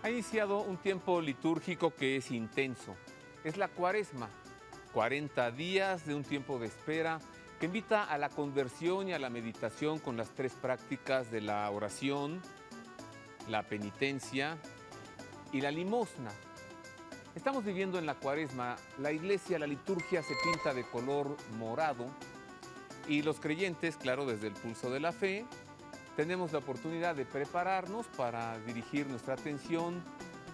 Ha iniciado un tiempo litúrgico que es intenso. Es la Cuaresma, 40 días de un tiempo de espera que invita a la conversión y a la meditación con las tres prácticas de la oración, la penitencia y la limosna. Estamos viviendo en la Cuaresma. La iglesia, la liturgia se pinta de color morado y los creyentes, claro, desde el pulso de la fe, tenemos la oportunidad de prepararnos para dirigir nuestra atención,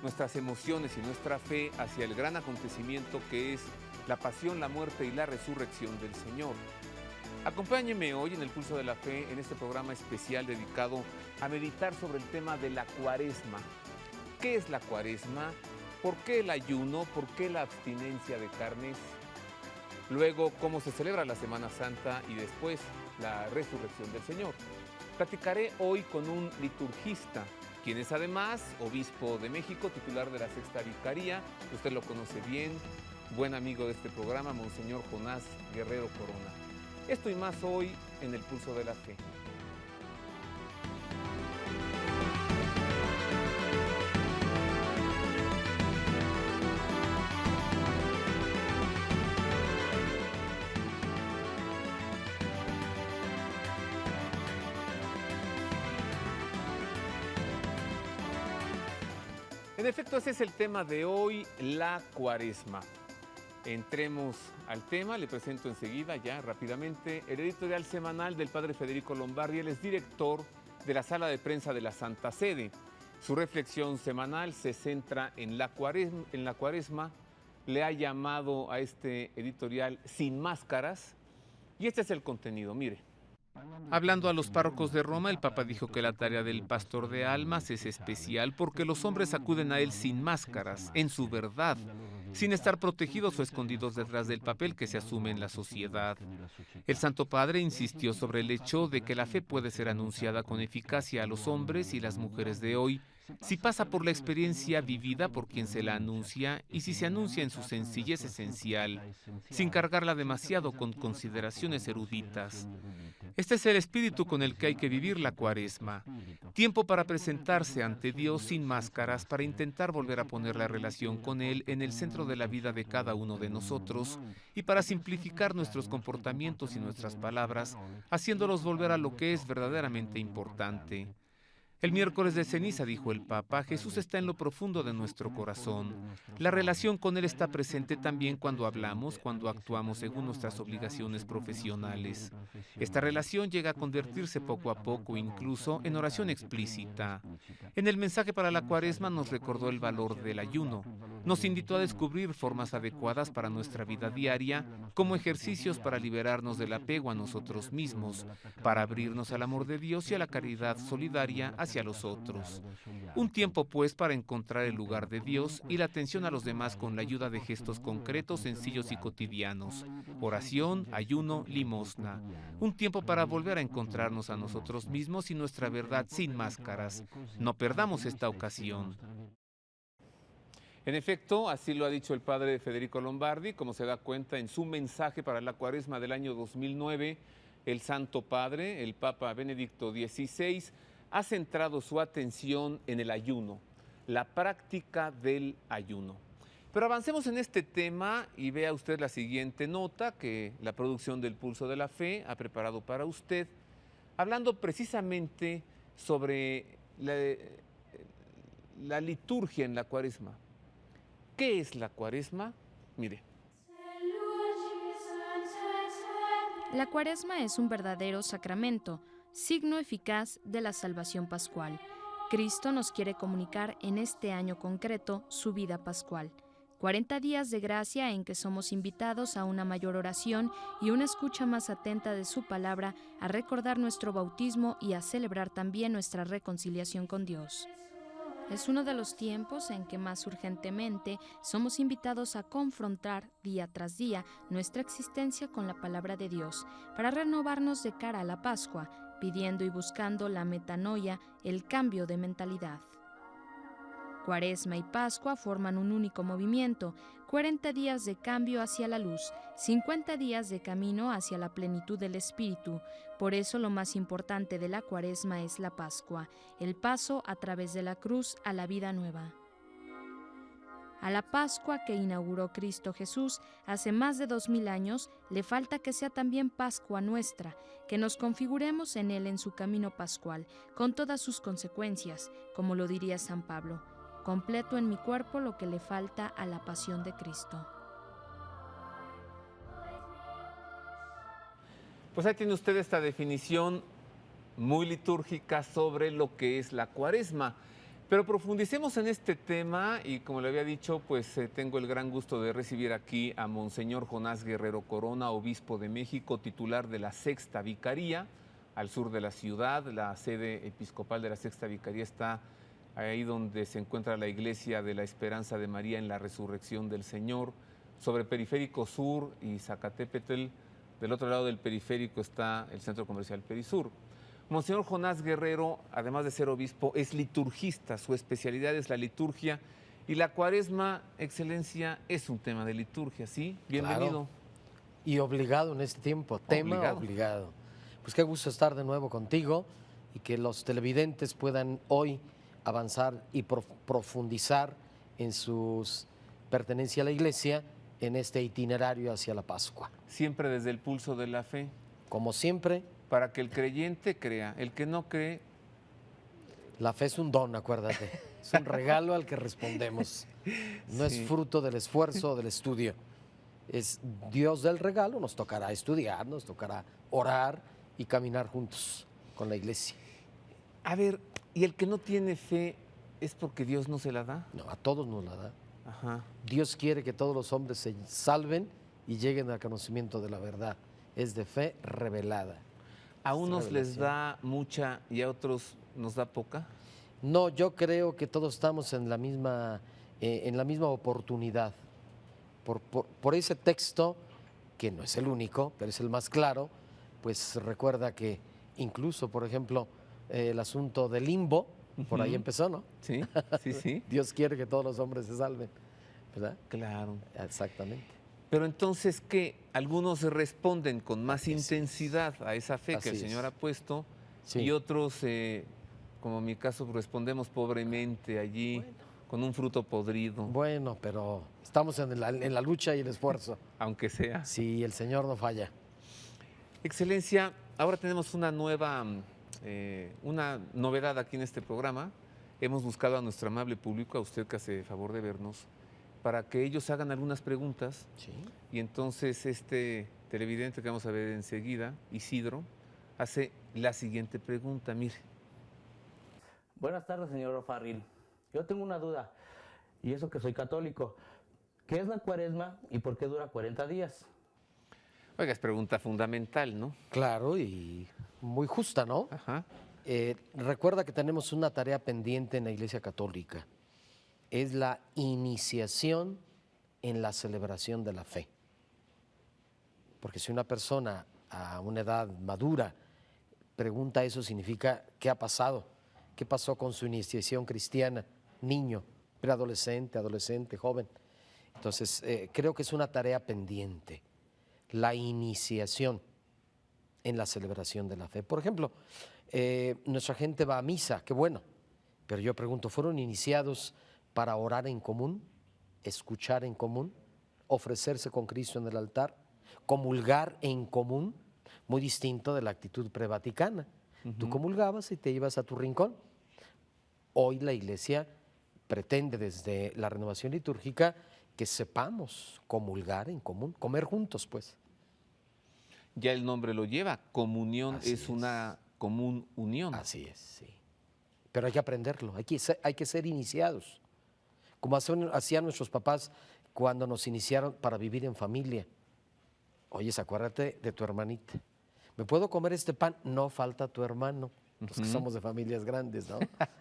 nuestras emociones y nuestra fe hacia el gran acontecimiento que es la pasión, la muerte y la resurrección del Señor. Acompáñeme hoy en el Pulso de la Fe en este programa especial dedicado a meditar sobre el tema de la Cuaresma. ¿Qué es la Cuaresma? ¿Por qué el ayuno? ¿Por qué la abstinencia de carnes? Luego, cómo se celebra la Semana Santa y después la resurrección del Señor. Platicaré hoy con un liturgista, quien es además obispo de México, titular de la Sexta Vicaría. Usted lo conoce bien, buen amigo de este programa, Monseñor Jonás Guerrero Corona. Esto y más hoy en el Pulso de la Fe. En efecto, ese es el tema de hoy, la Cuaresma. Entremos al tema, le presento enseguida, ya rápidamente, el editorial semanal del padre Federico Lombardi. Él es director de la Sala de Prensa de la Santa Sede. Su reflexión semanal se centra en la Cuaresma. Le ha llamado a este editorial Sin Máscaras, y este es el contenido, mire. Hablando a los párrocos de Roma, el Papa dijo que la tarea del pastor de almas es especial porque los hombres acuden a él sin máscaras, en su verdad, sin estar protegidos o escondidos detrás del papel que se asume en la sociedad. El Santo Padre insistió sobre el hecho de que la fe puede ser anunciada con eficacia a los hombres y las mujeres de hoy, si pasa por la experiencia vivida por quien se la anuncia y si se anuncia en su sencillez esencial, sin cargarla demasiado con consideraciones eruditas. Este es el espíritu con el que hay que vivir la Cuaresma. Tiempo para presentarse ante Dios sin máscaras, para intentar volver a poner la relación con Él en el centro de la vida de cada uno de nosotros y para simplificar nuestros comportamientos y nuestras palabras, haciéndolos volver a lo que es verdaderamente importante. El miércoles de ceniza, dijo el Papa, Jesús está en lo profundo de nuestro corazón. La relación con Él está presente también cuando hablamos, cuando actuamos según nuestras obligaciones profesionales. Esta relación llega a convertirse poco a poco incluso en oración explícita. En el mensaje para la Cuaresma nos recordó el valor del ayuno. Nos invitó a descubrir formas adecuadas para nuestra vida diaria, como ejercicios para liberarnos del apego a nosotros mismos, para abrirnos al amor de Dios y a la caridad solidaria hacia los otros. Un tiempo, pues, para encontrar el lugar de Dios y la atención a los demás con la ayuda de gestos concretos, sencillos y cotidianos. Oración, ayuno, limosna. Un tiempo para volver a encontrarnos a nosotros mismos y nuestra verdad sin máscaras. No perdamos esta ocasión. En efecto, así lo ha dicho el padre Federico Lombardi, como se da cuenta en su mensaje para la Cuaresma del año 2009, el Santo Padre, el Papa Benedicto XVI, ha centrado su atención en el ayuno, la práctica del ayuno. Pero avancemos en este tema y vea usted la siguiente nota que la producción del Pulso de la Fe ha preparado para usted, hablando precisamente sobre la liturgia en la Cuaresma. ¿Qué es la Cuaresma? Mire. La Cuaresma es un verdadero sacramento, signo eficaz de la salvación pascual. Cristo nos quiere comunicar en este año concreto su vida pascual. 40 días de gracia en que somos invitados a una mayor oración y una escucha más atenta de su palabra, a recordar nuestro bautismo y a celebrar también nuestra reconciliación con Dios. Es uno de los tiempos en que más urgentemente somos invitados a confrontar día tras día nuestra existencia con la palabra de Dios, para renovarnos de cara a la Pascua, pidiendo y buscando la metanoia, el cambio de mentalidad. Cuaresma y Pascua forman un único movimiento. 40 días de cambio hacia la luz, 50 días de camino hacia la plenitud del Espíritu. Por eso lo más importante de la Cuaresma es la Pascua, el paso a través de la cruz a la vida nueva. A la Pascua que inauguró Cristo Jesús hace más de 2000 años, le falta que sea también Pascua nuestra, que nos configuremos en Él en su camino pascual, con todas sus consecuencias, como lo diría San Pablo. Completo en mi cuerpo lo que le falta a la pasión de Cristo. Pues ahí tiene usted esta definición muy litúrgica sobre lo que es la Cuaresma. Pero profundicemos en este tema y como le había dicho, pues tengo el gran gusto de recibir aquí a Monseñor Jonás Guerrero Corona, obispo de México, titular de la Sexta Vicaría, al sur de la ciudad. La sede episcopal de la Sexta Vicaría está ahí donde se encuentra la Iglesia de la Esperanza de María en la Resurrección del Señor. Sobre Periférico Sur y Zacatépetl, del otro lado del periférico está el Centro Comercial Perisur. Monseñor Jonás Guerrero, además de ser obispo, es liturgista, su especialidad es la liturgia y la Cuaresma, Excelencia, es un tema de liturgia, ¿sí? Bienvenido. Claro. Y obligado en este tiempo, tema obligado. Pues qué gusto estar de nuevo contigo y que los televidentes puedan hoy avanzar y profundizar en su pertenencia a la Iglesia en este itinerario hacia la Pascua. Siempre desde el pulso de la fe. Como siempre, para que el creyente crea, el que no cree. La fe es un don, acuérdate, es un regalo al que respondemos, no es fruto del esfuerzo o del estudio, es Dios del regalo, nos tocará estudiar, nos tocará orar y caminar juntos con la Iglesia. A ver, ¿y el que no tiene fe es porque Dios no se la da? No, a todos nos la da. Ajá. Dios quiere que todos los hombres se salven y lleguen al conocimiento de la verdad, es de fe revelada. ¿A unos les da mucha y a otros nos da poca? No, yo creo que todos estamos en la misma oportunidad. Por ese texto, que no es el único, pero es el más claro, pues recuerda que incluso, por ejemplo, el asunto del limbo, por ahí empezó, ¿no? Sí, sí, sí. Dios quiere que todos los hombres se salven, ¿verdad? Claro. Exactamente. Pero entonces, ¿qué? Algunos responden con más intensidad a esa fe que el Señor ha puesto y otros, como en mi caso, respondemos pobremente allí con un fruto podrido. Bueno, pero estamos en la lucha y el esfuerzo. Aunque sea. Sí, el Señor no falla. Excelencia, ahora tenemos una novedad aquí en este programa. Hemos buscado a nuestro amable público, a usted que hace favor de vernos, para que ellos hagan algunas preguntas. Sí. Y entonces este televidente que vamos a ver enseguida, Isidro, hace la siguiente pregunta, mire. Buenas tardes, señor O'Farrill. Yo tengo una duda, y eso que soy católico. ¿Qué es la Cuaresma y por qué dura 40 días? Oiga, es pregunta fundamental, ¿no? Claro, y muy justa, ¿no? Ajá. Recuerda que tenemos una tarea pendiente en la Iglesia Católica. Es la iniciación en la celebración de la fe. Porque si una persona a una edad madura pregunta eso, significa ¿qué ha pasado? ¿Qué pasó con su iniciación cristiana? Niño, preadolescente, adolescente, joven. Entonces, creo que es una tarea pendiente, la iniciación en la celebración de la fe. Por ejemplo, nuestra gente va a misa, qué bueno, pero yo pregunto, ¿fueron iniciados para orar en común, escuchar en común, ofrecerse con Cristo en el altar, comulgar en común? Muy distinto de la actitud prevaticana. Tú comulgabas y te ibas a tu rincón. Hoy la Iglesia pretende desde la renovación litúrgica que sepamos comulgar en común, comer juntos, pues. Ya el nombre lo lleva, comunión es una común unión. Así es, sí. Pero hay que aprenderlo, hay que ser iniciados, como hacían nuestros papás cuando nos iniciaron para vivir en familia. Oye, acuérdate de tu hermanita. ¿Me puedo comer este pan? No falta tu hermano. Los que somos de familias grandes, ¿no?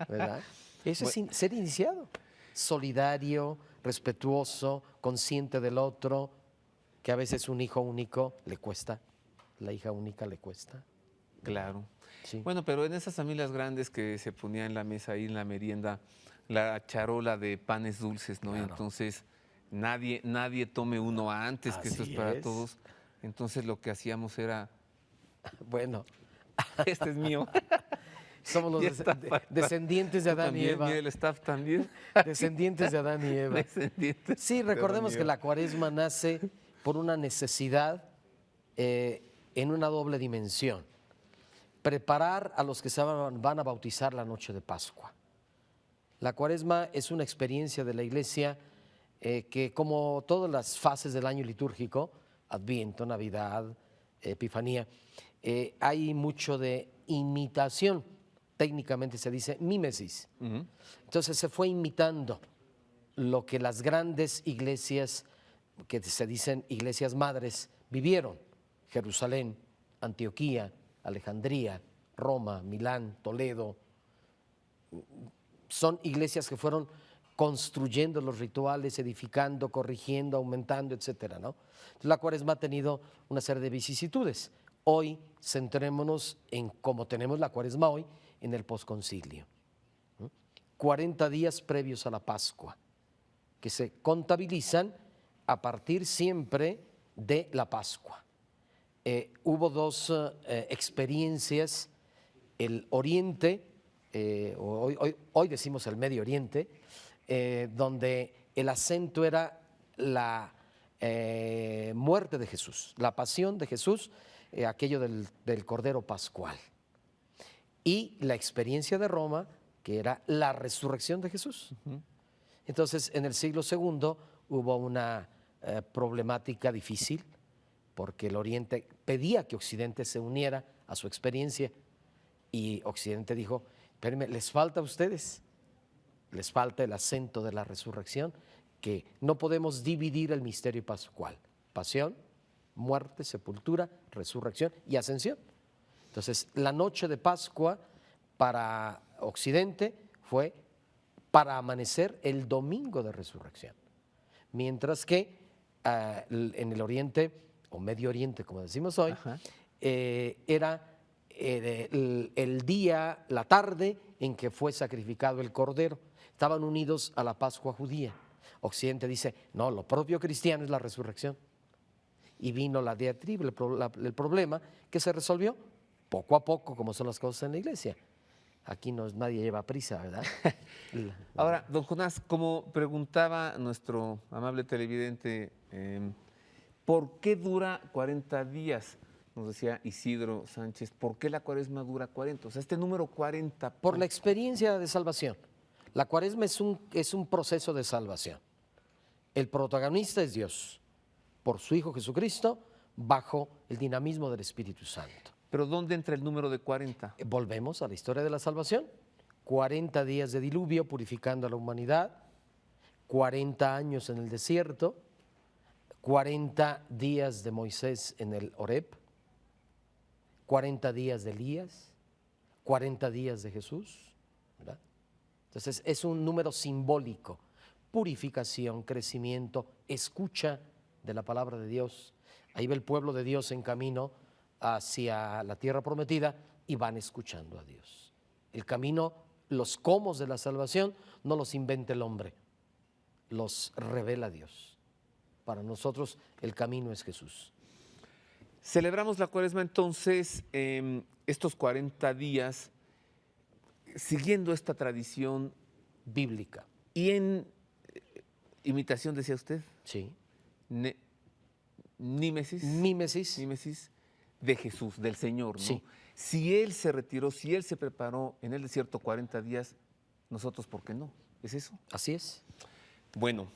¿Verdad? Eso es ser iniciado. Solidario, respetuoso, consciente del otro, que a veces un hijo único le cuesta, la hija única le cuesta. Claro. Sí. Bueno, pero en esas familias grandes que se ponía en la mesa ahí en la merienda la charola de panes dulces, ¿no? Claro. Y entonces nadie tome uno antes, que esto es Así para es. todos. Entonces lo que hacíamos era, Bueno, este es mío. somos los Ya está, descendientes de Tú Adán y también, Eva. mira, el staff también. Descendientes de Adán y Eva. Descendientes Sí, de recordemos Adán y que Eva. la cuaresma nace por una necesidad en una doble dimensión. Preparar a los que se van a bautizar la noche de Pascua. La cuaresma es una experiencia de la iglesia que, como todas las fases del año litúrgico, Adviento, Navidad, Epifanía, hay mucho de imitación. Técnicamente se dice mímesis. Entonces se fue imitando lo que las grandes iglesias, que se dicen iglesias madres, vivieron. Jerusalén, Antioquía, Alejandría, Roma, Milán, Toledo. Son iglesias que fueron construyendo los rituales, edificando, corrigiendo, aumentando, etcétera, ¿no? Entonces, la cuaresma ha tenido una serie de vicisitudes. Hoy centrémonos en, como tenemos la cuaresma hoy, en el posconcilio. 40 días previos a la Pascua, que se contabilizan a partir siempre de la Pascua. Hubo dos experiencias, el Oriente, hoy decimos el Medio Oriente, donde el acento era la muerte de Jesús, la pasión de Jesús, aquello del Cordero Pascual. Y la experiencia de Roma, que era la resurrección de Jesús. Entonces, en el siglo II hubo una problemática difícil, porque el Oriente pedía que Occidente se uniera a su experiencia, y Occidente dijo, espérenme, les falta a ustedes, les falta el acento de la resurrección, que no podemos dividir el misterio pascual, pasión, muerte, sepultura, resurrección y ascensión. Entonces, la noche de Pascua para Occidente fue para amanecer el domingo de resurrección, mientras que en el Oriente, o Medio Oriente, como decimos hoy, era el día, la tarde en que fue sacrificado el Cordero. Estaban unidos a la Pascua judía. Occidente dice, no, lo propio cristiano es la resurrección. Y vino la diatriba, el problema que se resolvió poco a poco, como son las cosas en la iglesia. Aquí nadie lleva prisa, ¿verdad? Ahora, don Jonás, como preguntaba nuestro amable televidente, ¿por qué dura 40 días? Nos decía Isidro Sánchez, ¿por qué la cuaresma dura 40? O sea, este número 40. Por la experiencia de salvación. La cuaresma es un proceso de salvación. El protagonista es Dios, por su Hijo Jesucristo, bajo el dinamismo del Espíritu Santo. ¿Pero dónde entra el número de 40? Volvemos a la historia de la salvación. 40 días de diluvio purificando a la humanidad, 40 años en el desierto, 40 días de Moisés en el Horeb, 40 días de Elías, 40 días de Jesús, ¿verdad? Entonces es un número simbólico, purificación, crecimiento, escucha de la palabra de Dios. Ahí va el pueblo de Dios en camino hacia la tierra prometida y van escuchando a Dios. El camino, los cómo de la salvación no los inventa el hombre, los revela Dios. Para nosotros el camino es Jesús. Celebramos la cuaresma entonces estos 40 días siguiendo esta tradición Bíblica. y en imitación, decía usted, Sí. mímesis Mímesis. de Jesús, del Señor, ¿no? Sí. Si Él se retiró, si Él se preparó en el desierto 40 días, nosotros, ¿por qué no? ¿Es eso? Así es. Bueno,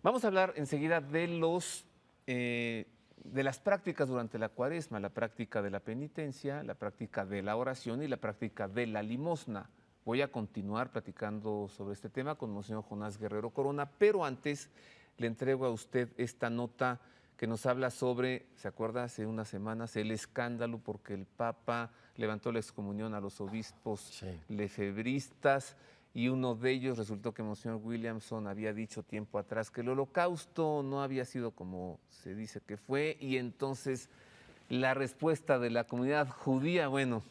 vamos a hablar enseguida de las prácticas durante la cuaresma, la práctica de la penitencia, la práctica de la oración y la práctica de la limosna. Voy a continuar platicando sobre este tema con Monseñor Jonás Guerrero Corona, pero antes le entrego a usted esta nota que nos habla sobre, ¿se acuerda? Hace unas semanas, el escándalo porque el Papa levantó la excomunión a los obispos lefebristas, y uno de ellos resultó que Monseñor Williamson había dicho tiempo atrás que el holocausto no había sido como se dice que fue, y entonces la respuesta de la comunidad judía, bueno,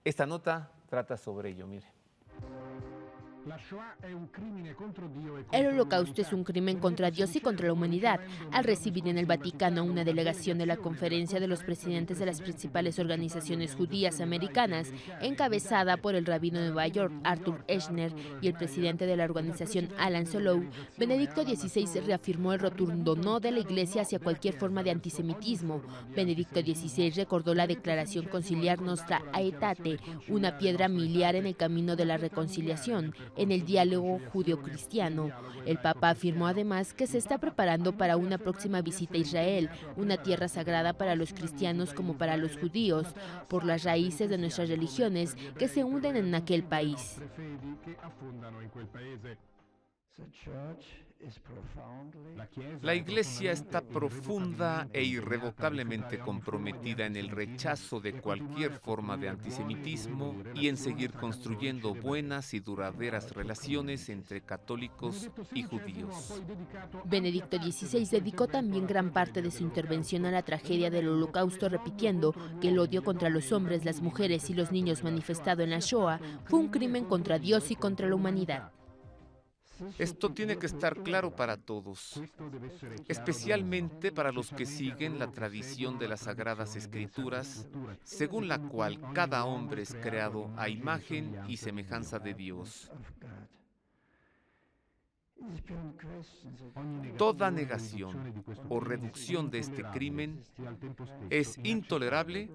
esta nota trata sobre ello, mire. El Holocausto es un crimen contra Dios y contra la humanidad. Al recibir en el Vaticano una delegación de la Conferencia de los Presidentes de las principales organizaciones judías americanas, encabezada por el rabino de Nueva York, Arthur Eshner, y el presidente de la organización, Alan Solow, Benedicto XVI reafirmó el rotundo no de la Iglesia hacia cualquier forma de antisemitismo. Benedicto XVI recordó la declaración conciliar Nostra Aetate, una piedra miliar en el camino de la reconciliación, en el diálogo judío-cristiano. El Papa afirmó además que se está preparando para una próxima visita a Israel, una tierra sagrada para los cristianos como para los judíos, por las raíces de nuestras religiones que se hunden en aquel país. La Iglesia está profunda e irrevocablemente comprometida en el rechazo de cualquier forma de antisemitismo y en seguir construyendo buenas y duraderas relaciones entre católicos y judíos. Benedicto XVI dedicó también gran parte de su intervención a la tragedia del Holocausto, repitiendo que el odio contra los hombres, las mujeres y los niños manifestado en la Shoah fue un crimen contra Dios y contra la humanidad. Esto tiene que estar claro para todos, especialmente para los que siguen la tradición de las Sagradas Escrituras, según la cual cada hombre es creado a imagen y semejanza de Dios. Toda negación o reducción de este crimen es intolerable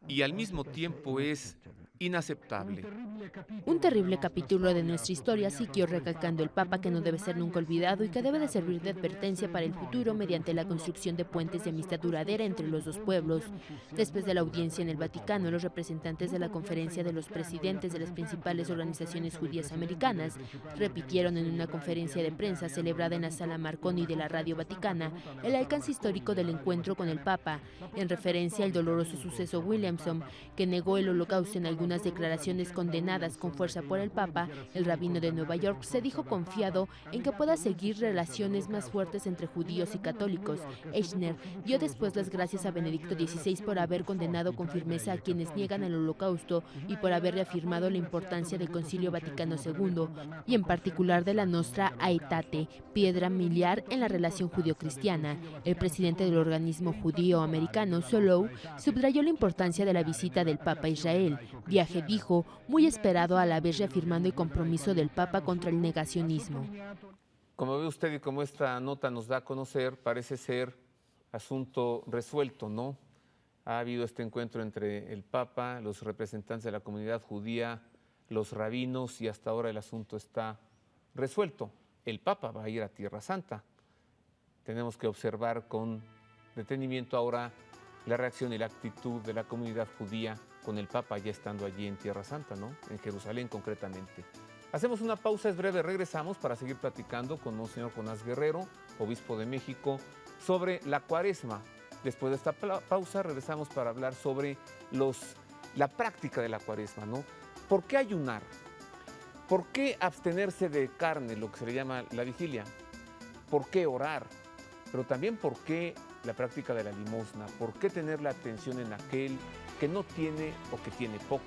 y al mismo tiempo es inaceptable. Un terrible capítulo de nuestra historia, siguió recalcando el Papa, que no debe ser nunca olvidado y que debe de servir de advertencia para el futuro mediante la construcción de puentes de amistad duradera entre los dos pueblos. Después de la audiencia en el Vaticano, los representantes de la Conferencia de los Presidentes de las principales organizaciones judías americanas repitieron en una conferencia de prensa celebrada en la Sala Marconi de la Radio Vaticana el alcance histórico del encuentro con el Papa, en referencia al doloroso suceso Williamson, que negó el Holocausto. En algunas declaraciones condenadas con fuerza por el Papa, el rabino de Nueva York se dijo confiado en que pueda seguir relaciones más fuertes entre judíos y católicos. Eshner dio después las gracias a Benedicto XVI por haber condenado con firmeza a quienes niegan el Holocausto y por haber reafirmado la importancia del Concilio Vaticano II y en particular de la Nostra Aetate, piedra miliar en la relación judío-cristiana. El presidente del organismo judío americano, Solow, subrayó la importancia de la visita del Papa a Israel, viaje, dijo, muy esperado, a la vez reafirmando el compromiso del Papa contra el negacionismo. Como ve usted y como esta nota nos da a conocer, parece ser asunto resuelto, ¿no? Ha habido este encuentro entre el Papa, los representantes de la comunidad judía, los rabinos, y hasta ahora el asunto está resuelto. El Papa va a ir a Tierra Santa. Tenemos que observar con detenimiento ahora la reacción y la actitud de la comunidad judía con el Papa ya estando allí en Tierra Santa, ¿no? En Jerusalén concretamente. Hacemos una pausa, es breve, regresamos para seguir platicando con Monseñor Jonás Guerrero, obispo de México, sobre la Cuaresma. Después de esta pausa regresamos para hablar sobre la práctica de la Cuaresma, ¿no? ¿Por qué ayunar? ¿Por qué abstenerse de carne, lo que se le llama la vigilia? ¿Por qué orar? Pero también por qué la práctica de la limosna, por qué tener la atención en aquel que no tiene o que tiene poco.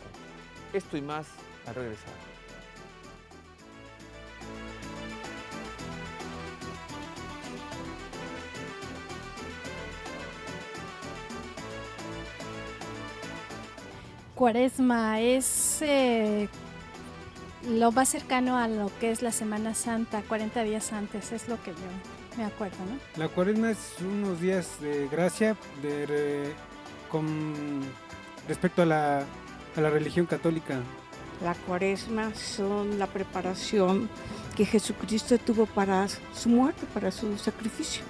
Esto y más al regresar. Cuaresma es lo más cercano a lo que es la Semana Santa, 40 días antes, es lo que yo me acuerdo, ¿no? La Cuaresma es unos días de gracia con respecto a la religión católica. La Cuaresma son la preparación que Jesucristo tuvo para su muerte, para su sacrificio.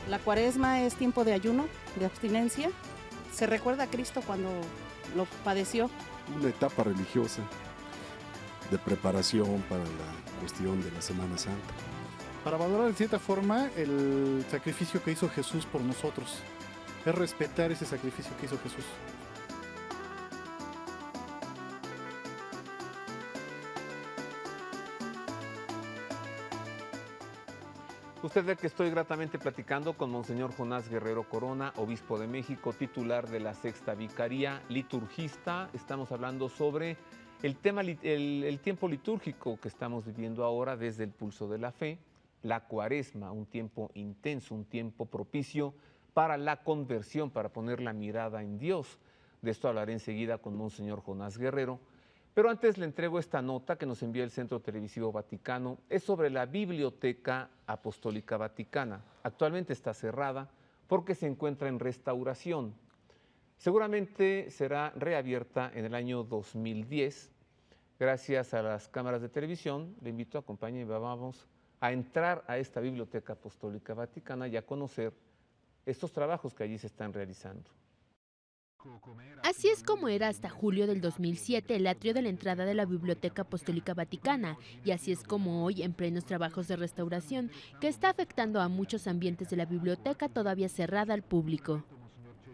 La Cuaresma es tiempo de ayuno, de abstinencia. Se recuerda a Cristo cuando lo padeció. Una etapa religiosa de preparación para la cuestión de la Semana Santa. Para valorar de cierta forma el sacrificio que hizo Jesús por nosotros. es respetar ese sacrificio que hizo Jesús. Usted ve que estoy gratamente platicando con Monseñor Jonás Guerrero Corona, obispo de México, titular de la Sexta Vicaría, liturgista. Estamos hablando sobre el tiempo litúrgico que estamos viviendo ahora desde el pulso de la fe, la Cuaresma, un tiempo intenso, un tiempo propicio para la conversión, para poner la mirada en Dios. De esto hablaré enseguida con Monseñor Jonás Guerrero. Pero antes le entrego esta nota que nos envía el Centro Televisivo Vaticano. Es sobre la Biblioteca Apostólica Vaticana. Actualmente está cerrada porque se encuentra en restauración. Seguramente será reabierta en el año 2010. Gracias a las cámaras de televisión, le invito a acompañarme y vamos a entrar a esta Biblioteca Apostólica Vaticana y a conocer estos trabajos que allí se están realizando. Así es como era hasta julio del 2007 el atrio de la entrada de la Biblioteca Apostólica Vaticana, y así es como hoy, en plenos trabajos de restauración, que está afectando a muchos ambientes de la biblioteca todavía cerrada al público.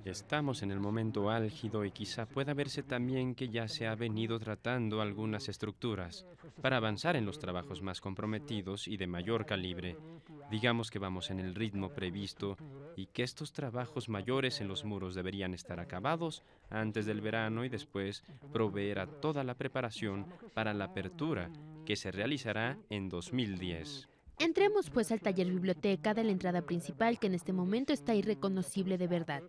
Estamos en el momento álgido y quizá pueda verse también que ya se ha venido tratando algunas estructuras para avanzar en los trabajos más comprometidos y de mayor calibre. Digamos que vamos en el ritmo previsto y que estos trabajos mayores en los muros deberían estar acabados antes del verano y después proveer a toda la preparación para la apertura que se realizará en 2010. Entremos pues al taller biblioteca de la entrada principal, que en este momento está irreconocible de verdad.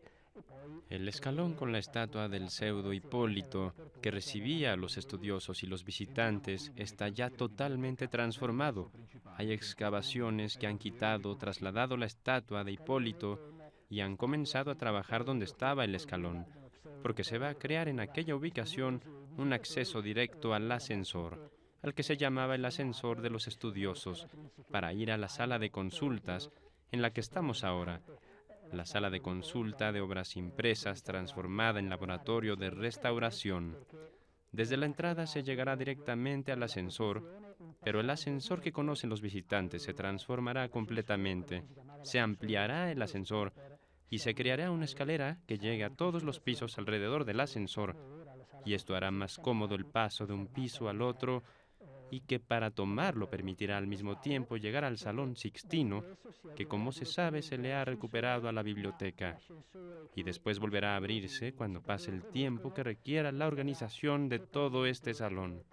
El escalón con la estatua del pseudo Hipólito que recibía a los estudiosos y los visitantes está ya totalmente transformado. Hay excavaciones que han quitado, trasladado la estatua de Hipólito y han comenzado a trabajar donde estaba el escalón, porque se va a crear en aquella ubicación un acceso directo al ascensor, al que se llamaba el ascensor de los estudiosos, para ir a la sala de consultas en la que estamos ahora. La sala de consulta de obras impresas transformada en laboratorio de restauración. Desde la entrada se llegará directamente al ascensor, pero el ascensor que conocen los visitantes se transformará completamente. Se ampliará el ascensor y se creará una escalera que llegue a todos los pisos alrededor del ascensor, y esto hará más cómodo el paso de un piso al otro, y que para tomarlo permitirá al mismo tiempo llegar al Salón Sixtino, que como se sabe se le ha recuperado a la biblioteca, y después volverá a abrirse cuando pase el tiempo que requiera la organización de todo este salón.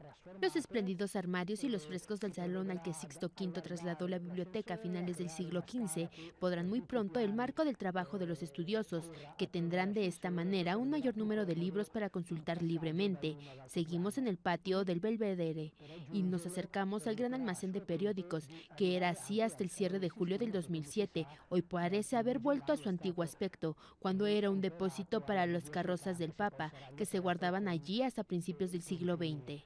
Los espléndidos armarios y los frescos del salón al que Sixto V trasladó la biblioteca a finales del siglo XV podrán muy pronto el marco del trabajo de los estudiosos, que tendrán de esta manera un mayor número de libros para consultar libremente. Seguimos en el patio del Belvedere y nos acercamos al gran almacén de periódicos, que era así hasta el cierre de julio del 2007. Hoy parece haber vuelto a su antiguo aspecto, cuando era un depósito para las carrozas del Papa, que se guardaban allí hasta principios del siglo XX.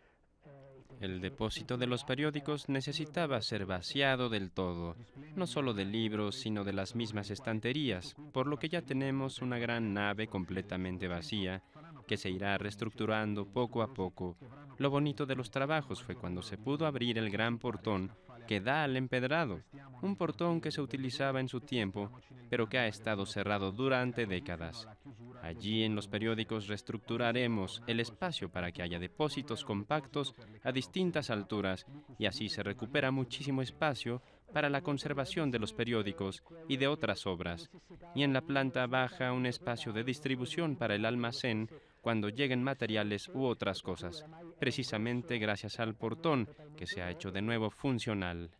El depósito de los periódicos necesitaba ser vaciado del todo, no solo de libros, sino de las mismas estanterías, por lo que ya tenemos una gran nave completamente vacía, que se irá reestructurando poco a poco. Lo bonito de los trabajos fue cuando se pudo abrir el gran portón que da al empedrado, un portón que se utilizaba en su tiempo, pero que ha estado cerrado durante décadas. Allí en los periódicos reestructuraremos el espacio para que haya depósitos compactos a distintas alturas, y así se recupera muchísimo espacio para la conservación de los periódicos y de otras obras. Y en la planta baja un espacio de distribución para el almacén cuando lleguen materiales u otras cosas, precisamente gracias al portón que se ha hecho de nuevo funcional.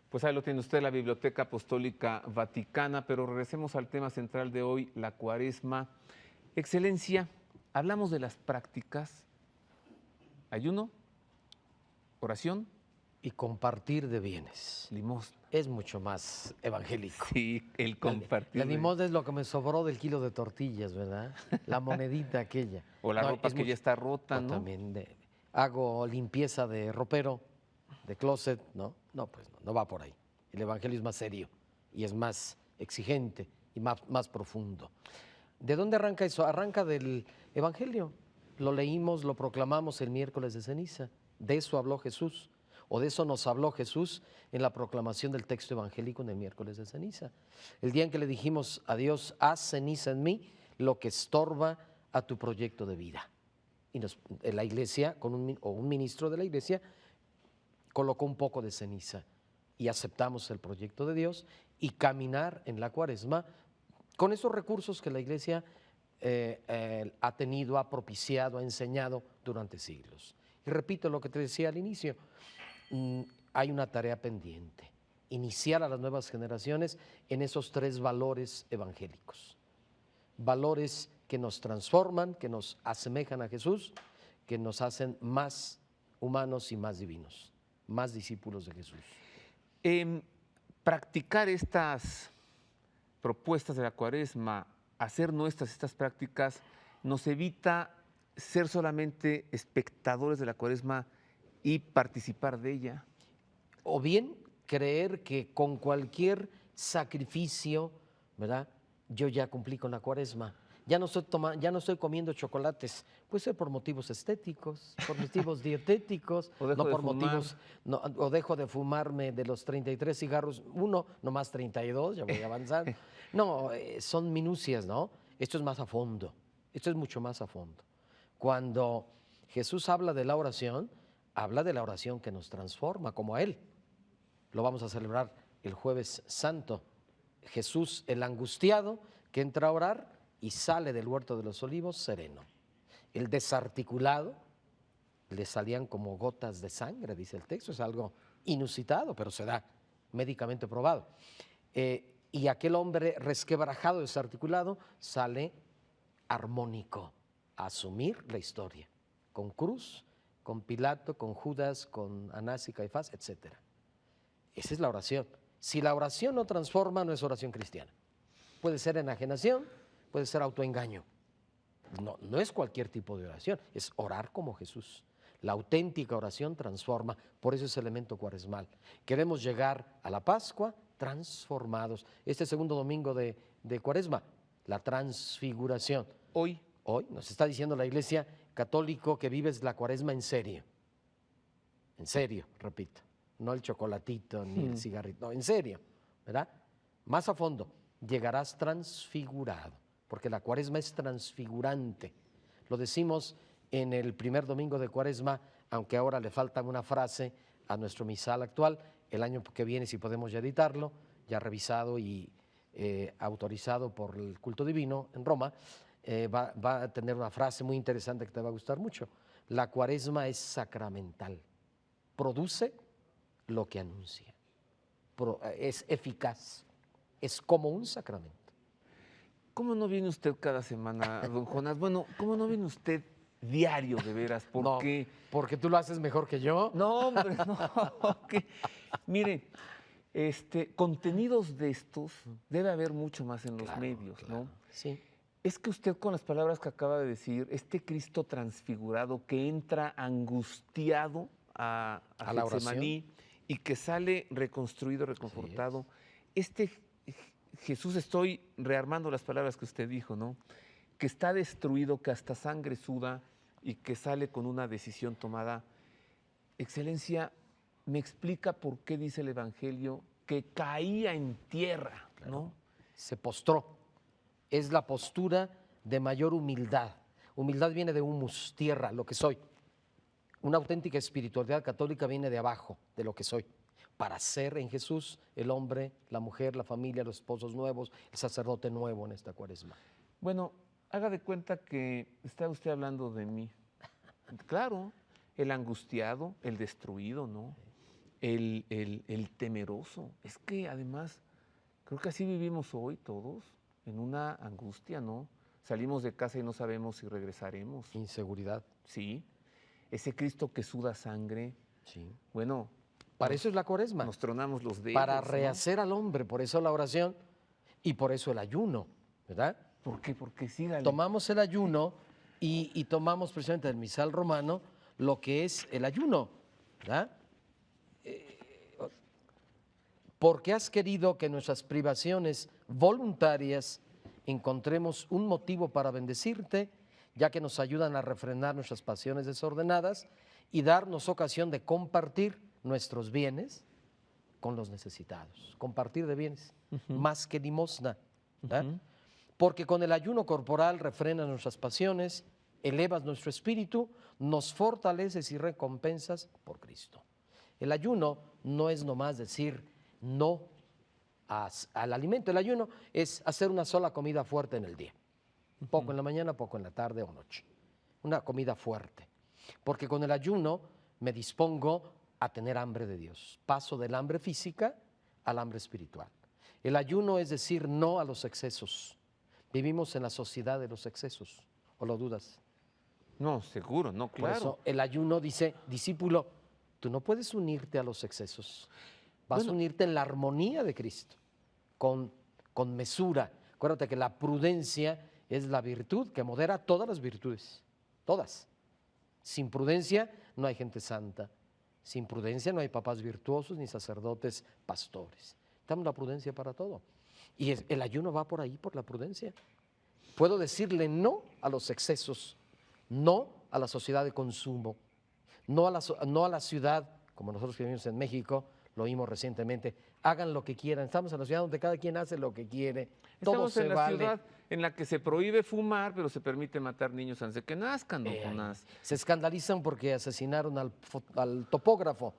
Pues ahí lo tiene usted, la Biblioteca Apostólica Vaticana, pero regresemos al tema central de hoy, la Cuaresma. Excelencia, hablamos de las prácticas, ayuno, oración y compartir de bienes. Limosna. Es mucho más evangélico. Sí, el compartir. La limosna es lo que me sobró del kilo de tortillas, ¿verdad? La monedita aquella. O la ropa que ya está rota, ¿no? También hago limpieza de ropero, de closet, ¿no? No, pues no va por ahí. El evangelio es más serio y es más exigente y más profundo. ¿De dónde arranca eso? Arranca del evangelio. Lo leímos, lo proclamamos el miércoles de ceniza. De eso habló Jesús. o de eso nos habló Jesús en la proclamación del texto evangélico en el miércoles de ceniza. El día en que le dijimos a Dios, haz ceniza en mí lo que estorba a tu proyecto de vida. Y la iglesia, un ministro de la iglesia, colocó un poco de ceniza y aceptamos el proyecto de Dios y caminar en la Cuaresma con esos recursos que la iglesia ha tenido, ha propiciado, ha enseñado durante siglos. Y repito lo que te decía al inicio, hay una tarea pendiente, iniciar a las nuevas generaciones en esos 3 valores evangélicos, valores que nos transforman, que nos asemejan a Jesús, que nos hacen más humanos y más divinos, más discípulos de Jesús. Practicar estas propuestas de la Cuaresma, hacer nuestras estas prácticas, nos evita ser solamente espectadores de la Cuaresma y participar de ella. O bien creer que con cualquier sacrificio, ¿verdad?, yo ya cumplí con la Cuaresma. Ya no estoy comiendo chocolates, puede ser por motivos estéticos, por motivos dietéticos, o dejo de fumarme de los 33 cigarros, uno, nomás 32, ya voy avanzando. No, son minucias, ¿no? Esto es más a fondo, esto es mucho más a fondo. Cuando Jesús habla de la oración que nos transforma, como a Él. Lo vamos a celebrar el Jueves Santo. Jesús, el angustiado, que entra a orar y sale del huerto de los olivos sereno. El desarticulado, le salían como gotas de sangre, dice el texto, es algo inusitado, pero se da médicamente probado. Y aquel hombre resquebrajado, desarticulado, sale armónico a asumir la historia, con cruz, con Pilato, con Judas, con Anás y Caifás, etc. Esa es la oración. Si la oración no transforma, no es oración cristiana. Puede ser enajenación, puede ser autoengaño. No es cualquier tipo de oración, es orar como Jesús. La auténtica oración transforma, por eso es elemento cuaresmal. Queremos llegar a la Pascua transformados. Este segundo domingo de Cuaresma, la transfiguración. Hoy nos está diciendo la Iglesia católica que vives la Cuaresma en serio, repito, no el chocolatito ni el cigarrito, no, en serio, ¿verdad? Más a fondo, llegarás transfigurado, porque la Cuaresma es transfigurante. Lo decimos en el primer domingo de Cuaresma, aunque ahora le falta una frase a nuestro misal actual. El año que viene, si podemos ya editarlo, ya revisado y autorizado por el culto divino en Roma, va a tener una frase muy interesante que te va a gustar mucho. La Cuaresma es sacramental, produce lo que anuncia, es eficaz, es como un sacramento. ¿Cómo no viene usted cada semana, don Jonás? Bueno, ¿cómo no viene usted diario, de veras? Porque... No, porque tú lo haces mejor que yo. No, hombre, no. Mire, contenidos de estos debe haber mucho más en los medios, ¿no? Sí. Es que usted, con las palabras que acaba de decir, este Cristo transfigurado que entra angustiado a la Getsemaní y que sale reconstruido, reconfortado, Jesús, estoy rearmando las palabras que usted dijo, ¿no? Que está destruido, que hasta sangre suda y que sale con una decisión tomada. Excelencia, ¿me explica por qué dice el Evangelio que caía en tierra, ¿no? Se postró. Es la postura de mayor humildad. Humildad viene de humus, tierra, lo que soy. Una auténtica espiritualidad católica viene de abajo, de lo que soy. Para ser en Jesús el hombre, la mujer, la familia, los esposos nuevos, el sacerdote nuevo en esta Cuaresma. Bueno, haga de cuenta que está usted hablando de mí. Claro, el angustiado, el destruido, ¿no? El temeroso. Es que además, creo que así vivimos hoy todos, en una angustia, ¿no? Salimos de casa y no sabemos si regresaremos. Inseguridad. Sí. Ese Cristo que suda sangre. Sí. Bueno. Para eso es la Cuaresma. Nos tronamos los dedos. Para rehacer al hombre, por eso la oración y por eso el ayuno, ¿verdad? ¿Por qué? Porque sí, dale. Tomamos el ayuno y tomamos precisamente del misal romano lo que es el ayuno, ¿verdad? Porque has querido que nuestras privaciones voluntarias encontremos un motivo para bendecirte, ya que nos ayudan a refrenar nuestras pasiones desordenadas y darnos ocasión de compartir nuestros bienes con los necesitados, compartir de bienes, más que limosna. Porque con el ayuno corporal refrenas nuestras pasiones, elevas nuestro espíritu, nos fortaleces y recompensas por Cristo. El ayuno no es nomás decir no al alimento. El ayuno es hacer una sola comida fuerte en el día. Poco en la mañana, poco en la tarde o noche. Una comida fuerte. Porque con el ayuno me dispongo a tener hambre de Dios. Paso del hambre física al hambre espiritual. El ayuno es decir no a los excesos. Vivimos en la sociedad de los excesos. ¿O lo dudas? No, seguro, no, claro. Por eso el ayuno dice, discípulo, tú no puedes unirte a los excesos. Vas a unirte en la armonía de Cristo, con mesura. Acuérdate que la prudencia es la virtud que modera todas las virtudes, todas. Sin prudencia no hay gente santa. Sin prudencia no hay papás virtuosos ni sacerdotes pastores. Damos la prudencia para todo. Y el ayuno va por ahí, por la prudencia. Puedo decirle no a los excesos, no a la sociedad de consumo, no a la ciudad, como nosotros que vivimos en México, lo vimos recientemente, hagan lo que quieran. Estamos en la ciudad donde cada quien hace lo que quiere, todo se vale. Estamos en la ciudad en la que se prohíbe fumar, pero se permite matar niños antes de que nazcan, don Jonás. Se escandalizan porque asesinaron al topógrafo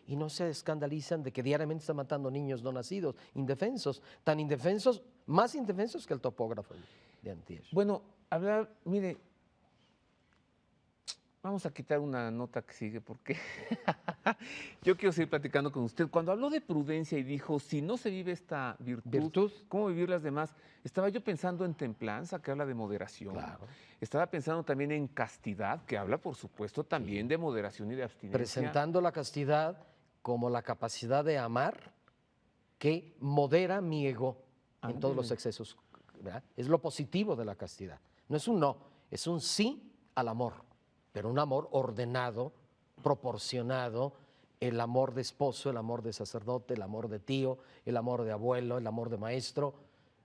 y no se escandalizan de que diariamente están matando niños no nacidos, indefensos, tan indefensos, más indefensos que el topógrafo de antier. Bueno, mire, vamos a quitar una nota que sigue porque yo quiero seguir platicando con usted. Cuando habló de prudencia y dijo, si no se vive esta virtud, ¿cómo vivir las demás? Estaba yo pensando en templanza, que habla de moderación. Claro. Estaba pensando también en castidad, que habla, por supuesto, también de moderación y de abstinencia. Presentando la castidad como la capacidad de amar que modera mi ego en todos los excesos, ¿verdad? Es lo positivo de la castidad. No es un no, es un sí al amor, pero un amor ordenado, proporcionado, el amor de esposo, el amor de sacerdote, el amor de tío, el amor de abuelo, el amor de maestro,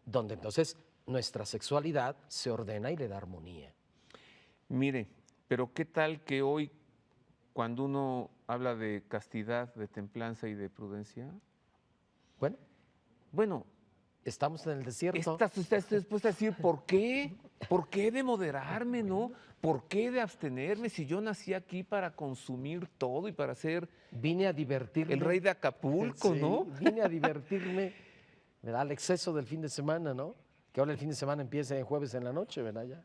donde entonces nuestra sexualidad se ordena y le da armonía. Mire, pero ¿qué tal que hoy, cuando uno habla de castidad, de templanza y de prudencia? Bueno, estamos en el desierto. Usted está dispuesta a decir, ¿por qué? ¿Por qué de moderarme, no? ¿Por qué de abstenerme si yo nací aquí para consumir todo y para ser... Vine a divertirme. El rey de Acapulco, sí, ¿no? Vine a divertirme, ¿verdad? Al exceso del fin de semana, ¿no? Que ahora el fin de semana empieza el jueves en la noche, ¿verdad? Ya.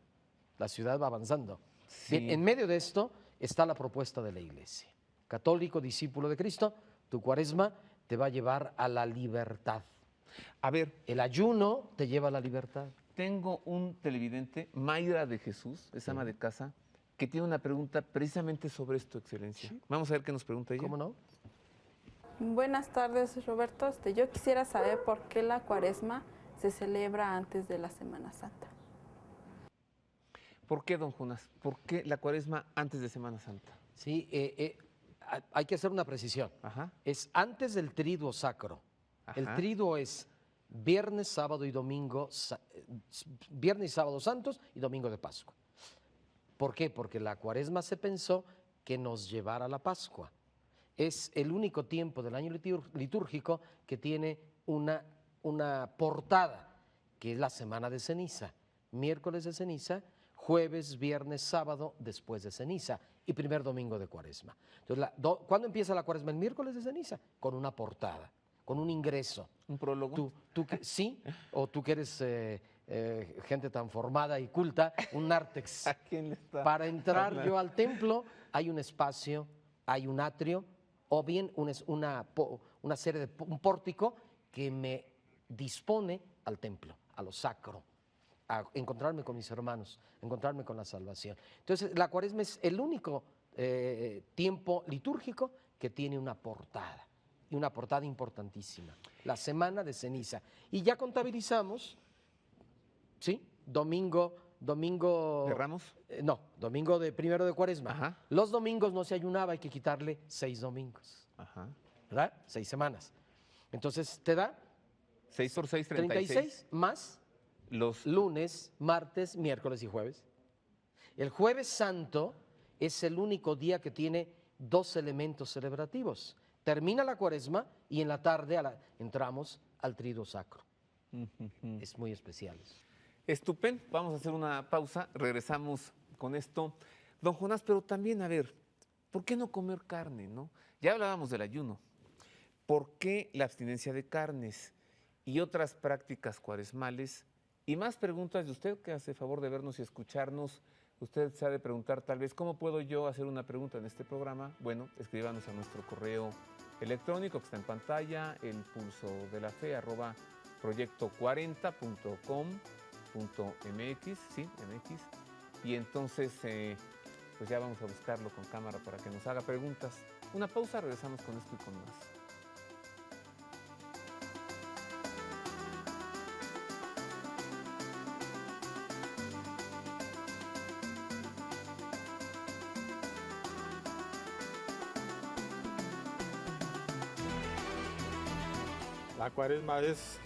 La ciudad va avanzando. Sí. Bien, en medio de esto está la propuesta de la Iglesia. Católico, discípulo de Cristo, tu cuaresma te va a llevar a la libertad. A ver, el ayuno te lleva a la libertad. Tengo un televidente, Mayra de Jesús, es ama de casa, que tiene una pregunta precisamente sobre esto, Excelencia. Sí. Vamos a ver qué nos pregunta ella. ¿Cómo no? Buenas tardes, Roberto. Yo quisiera saber por qué la cuaresma se celebra antes de la Semana Santa. ¿Por qué, don Jonás? ¿Por qué la cuaresma antes de Semana Santa? Sí, hay que hacer una precisión. Ajá. Es antes del triduo sacro. Ajá. El triduo es viernes, sábado y domingo, viernes y sábado santos y domingo de Pascua. ¿Por qué? Porque la cuaresma se pensó que nos llevara a la Pascua. Es el único tiempo del año litúrgico que tiene una portada, que es la semana de ceniza. Miércoles de ceniza, jueves, viernes, sábado, después de ceniza y primer domingo de cuaresma. Entonces, ¿cuándo empieza la cuaresma? El miércoles de ceniza, con una portada, con un ingreso. ¿Un prólogo? Sí, o tú que eres gente tan formada y culta, un nártex. ¿A quién le está Para entrar hablando? yo al templo hay un espacio, hay un atrio, o bien una serie de un pórtico que me dispone al templo, a lo sacro, a encontrarme con mis hermanos, encontrarme con la salvación. Entonces, la cuaresma es el único tiempo litúrgico que tiene una portada, y una portada importantísima, la semana de ceniza. Y ya contabilizamos, ¿sí? Domingo ¿De Ramos? No, domingo de primero de cuaresma. Ajá. Los domingos no se ayunaba, hay que quitarle 6 domingos. Ajá. ¿Verdad? 6 semanas. Entonces te da 6 por 6, 36 más los lunes, martes, miércoles y jueves. El jueves santo es el único día que tiene 2 elementos celebrativos, Termina la cuaresma y en la tarde entramos al triduo sacro. Es muy especial eso. Estupendo, vamos a hacer una pausa, regresamos con esto. Don Jonás, pero también, a ver, ¿por qué no comer carne, no? Ya hablábamos del ayuno. ¿Por qué la abstinencia de carnes y otras prácticas cuaresmales? Y más preguntas de usted, que hace favor de vernos y escucharnos. Usted se ha de preguntar tal vez, ¿cómo puedo yo hacer una pregunta en este programa? Bueno, escríbanos a nuestro correo electrónico que está en pantalla, el pulso de la fe, @proyecto40.com.mx, sí, MX. Y entonces, pues ya vamos a buscarlo con cámara para que nos haga preguntas. Una pausa, regresamos con esto y con más. La cuaresma es,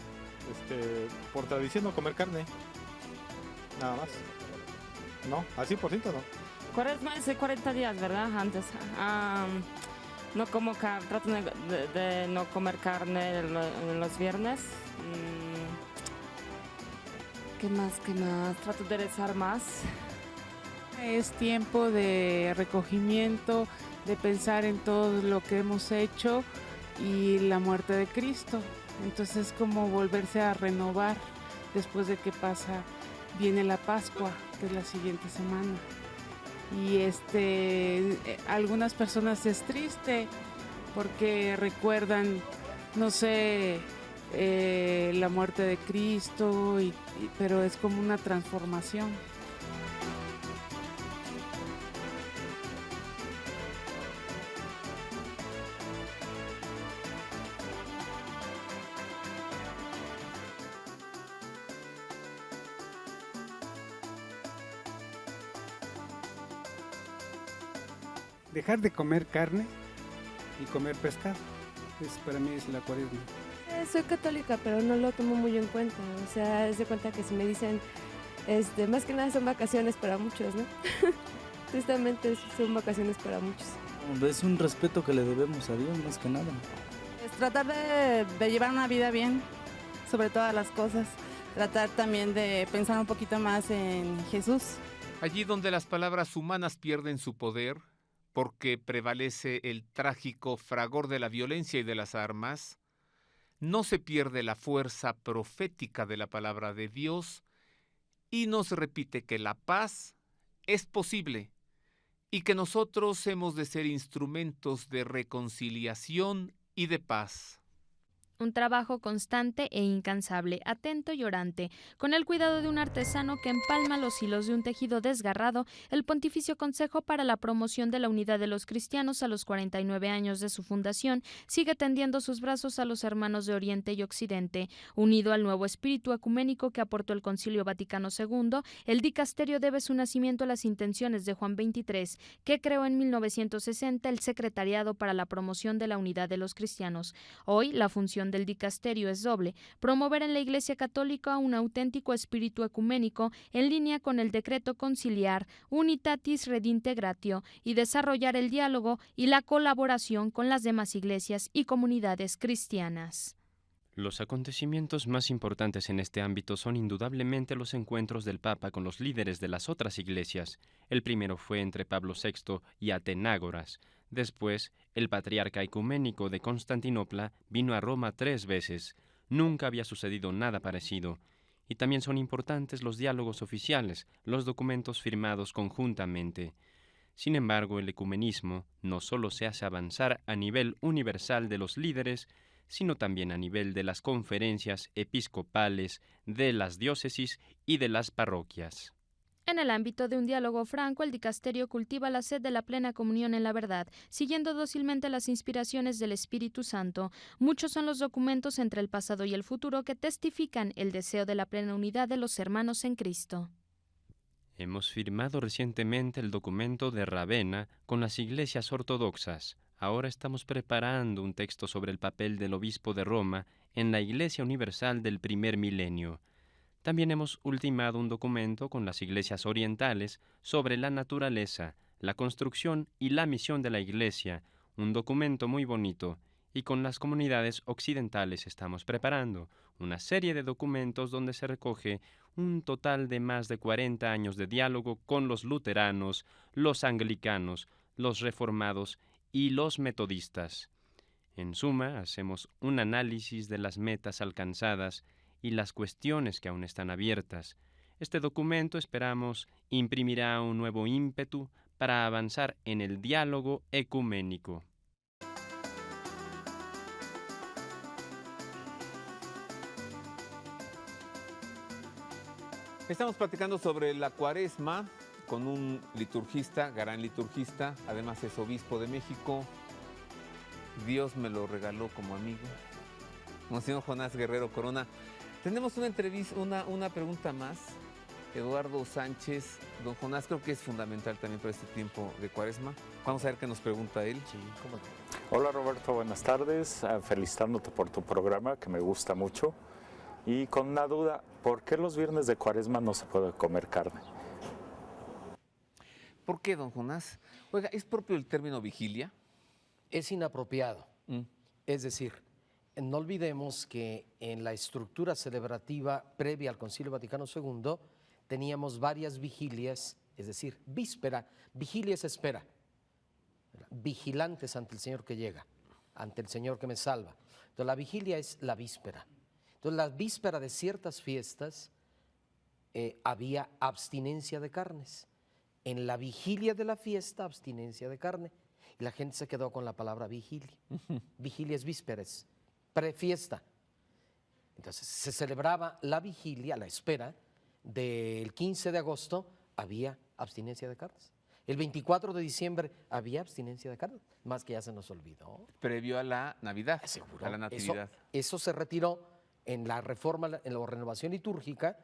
por tradición, no comer carne. Nada más. No, al 100% no. Cuaresma es de 40 días, ¿verdad? Antes. No como trato de no comer carne en los viernes. ¿Qué más? Trato de rezar más. Es tiempo de recogimiento, de pensar en todo lo que hemos hecho y la muerte de Cristo. Entonces es como volverse a renovar después de que viene la Pascua, que es la siguiente semana. Y algunas personas es triste porque recuerdan, no sé, la muerte de Cristo, pero es como una transformación. Dejar de comer carne y comer pescado. Para mí es la cuaresma. Soy católica, pero no lo tomo muy en cuenta. O sea, es de cuenta que si me dicen, más que nada son vacaciones para muchos, ¿no? Justamente son vacaciones para muchos. Es un respeto que le debemos a Dios, más que nada. Es tratar de llevar una vida bien, sobre todas las cosas. Tratar también de pensar un poquito más en Jesús. Allí donde las palabras humanas pierden su poder, porque prevalece el trágico fragor de la violencia y de las armas, no se pierde la fuerza profética de la palabra de Dios y nos repite que la paz es posible y que nosotros hemos de ser instrumentos de reconciliación y de paz. Un trabajo constante e incansable, atento y orante. Con el cuidado de un artesano que empalma los hilos de un tejido desgarrado, el Pontificio Consejo para la Promoción de la Unidad de los Cristianos a los 49 años de su fundación sigue tendiendo sus brazos a los hermanos de Oriente y Occidente. Unido al nuevo espíritu ecuménico que aportó el Concilio Vaticano II, el dicasterio debe su nacimiento a las intenciones de Juan XXIII, que creó en 1960 el Secretariado para la Promoción de la Unidad de los Cristianos. Hoy, la función del dicasterio es doble: promover en la Iglesia Católica un auténtico espíritu ecuménico en línea con el decreto conciliar Unitatis Redintegratio y desarrollar el diálogo y la colaboración con las demás iglesias y comunidades cristianas. Los acontecimientos más importantes en este ámbito son indudablemente los encuentros del Papa con los líderes de las otras iglesias. El primero fue entre Pablo VI y Atenágoras. Después, el patriarca ecuménico de Constantinopla vino a Roma 3 veces. Nunca había sucedido nada parecido. Y también son importantes los diálogos oficiales, los documentos firmados conjuntamente. Sin embargo, el ecumenismo no solo se hace avanzar a nivel universal de los líderes, sino también a nivel de las conferencias episcopales, de las diócesis y de las parroquias. En el ámbito de un diálogo franco, el dicasterio cultiva la sed de la plena comunión en la verdad, siguiendo dócilmente las inspiraciones del Espíritu Santo. Muchos son los documentos entre el pasado y el futuro que testifican el deseo de la plena unidad de los hermanos en Cristo. Hemos firmado recientemente el documento de Ravenna con las iglesias ortodoxas. Ahora estamos preparando un texto sobre el papel del obispo de Roma en la Iglesia Universal del primer milenio. También hemos ultimado un documento con las iglesias orientales sobre la naturaleza, la construcción y la misión de la Iglesia, un documento muy bonito, y con las comunidades occidentales estamos preparando una serie de documentos donde se recoge un total de más de 40 años de diálogo con los luteranos, los anglicanos, los reformados y los metodistas. En suma, hacemos un análisis de las metas alcanzadas y las cuestiones que aún están abiertas. Este documento, esperamos, imprimirá un nuevo ímpetu para avanzar en el diálogo ecuménico. Estamos platicando sobre la Cuaresma con un liturgista, gran liturgista, además es obispo de México. Dios me lo regaló como amigo. Monseñor Jonás Guerrero Corona. Tenemos una entrevista, una pregunta más. Eduardo Sánchez. Don Jonás, creo que es fundamental también para este tiempo de Cuaresma. Vamos a ver qué nos pregunta él. Sí, ¿cómo no? Hola Roberto, buenas tardes. Felicitándote por tu programa, que me gusta mucho. Y con una duda, ¿por qué los viernes de Cuaresma no se puede comer carne? ¿Por qué, don Jonás? Oiga, ¿es propio el término vigilia? Es inapropiado. Es decir, no olvidemos que en la estructura celebrativa previa al Concilio Vaticano II teníamos varias vigilias, es decir, víspera. Vigilia es espera. Vigilantes ante el Señor que llega, ante el Señor que me salva. Entonces la vigilia es la víspera. Entonces la víspera de ciertas fiestas había abstinencia de carnes. En la vigilia de la fiesta, abstinencia de carne. Y la gente se quedó con la palabra vigilia. Vigilia es vísperas, prefiesta. Entonces se celebraba la vigilia, la espera, del 15 de agosto había abstinencia de carnes. El 24 de diciembre había abstinencia de carnes, más que ya se nos olvidó. Previo a la Navidad, seguro, a la Natividad. Eso se retiró en la reforma, en la renovación litúrgica,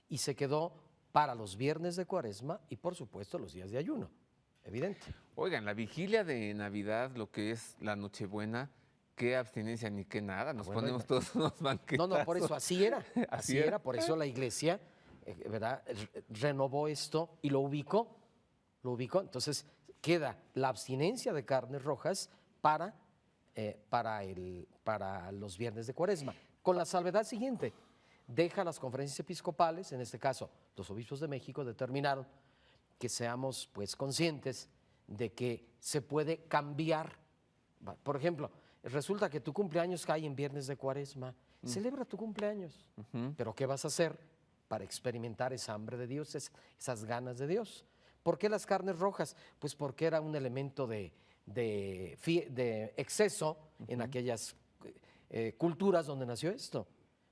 y se quedó para los viernes de Cuaresma y por supuesto los días de ayuno, evidente. Oigan, la vigilia de Navidad, lo que es la Nochebuena, qué abstinencia ni qué nada, nos ponemos todos unos banquetazos. No, por eso así era, así era, por eso la Iglesia, ¿verdad?, renovó esto y lo ubicó, entonces queda la abstinencia de carnes rojas para los viernes de Cuaresma, con la salvedad siguiente: deja las conferencias episcopales, en este caso los obispos de México determinaron que seamos pues conscientes de que se puede cambiar. Por ejemplo, resulta que tu cumpleaños cae en viernes de Cuaresma, celebra tu cumpleaños, pero ¿qué vas a hacer para experimentar esa hambre de Dios, esas ganas de Dios? ¿Por qué las carnes rojas? Pues porque era un elemento de exceso en aquellas culturas donde nació esto,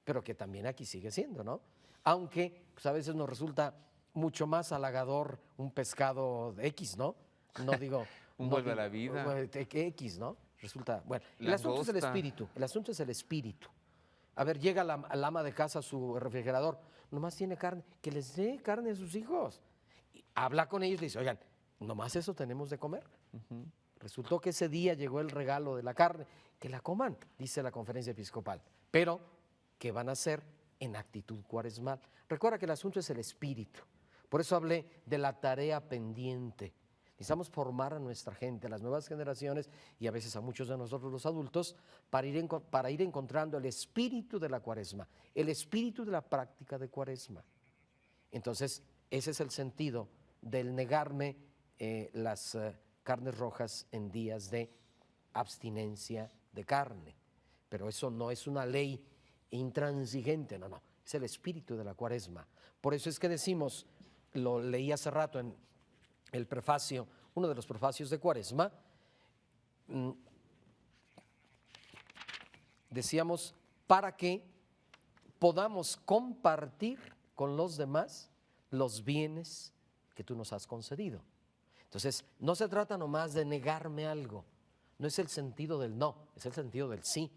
pero que también aquí sigue siendo, ¿no? Aunque pues a veces nos resulta mucho más halagador un pescado de X, ¿no? No digo... un vuelve a la vida. X, ¿no? Resulta... Bueno, el asunto es el espíritu, A ver, llega el ama de casa a su refrigerador, nomás tiene carne, que les dé carne a sus hijos. Y habla con ellos y dice, oigan, nomás eso tenemos de comer. Resultó que ese día llegó el regalo de la carne, que la coman, dice la conferencia episcopal, pero ¿qué van a hacer en actitud cuaresmal? Recuerda que el asunto es el espíritu, por eso hablé de la tarea pendiente. Necesitamos formar a nuestra gente, a las nuevas generaciones y a veces a muchos de nosotros los adultos para ir encontrando el espíritu de la Cuaresma, el espíritu de la práctica de Cuaresma. Entonces, ese es el sentido del negarme las carnes rojas en días de abstinencia de carne. Pero eso no es una ley intransigente, no, es el espíritu de la Cuaresma. Por eso es que decimos, lo leí hace rato en el prefacio, uno de los prefacios de Cuaresma, decíamos, para que podamos compartir con los demás los bienes que tú nos has concedido. Entonces, no se trata nomás de negarme algo, no es el sentido del no, es el sentido del sí.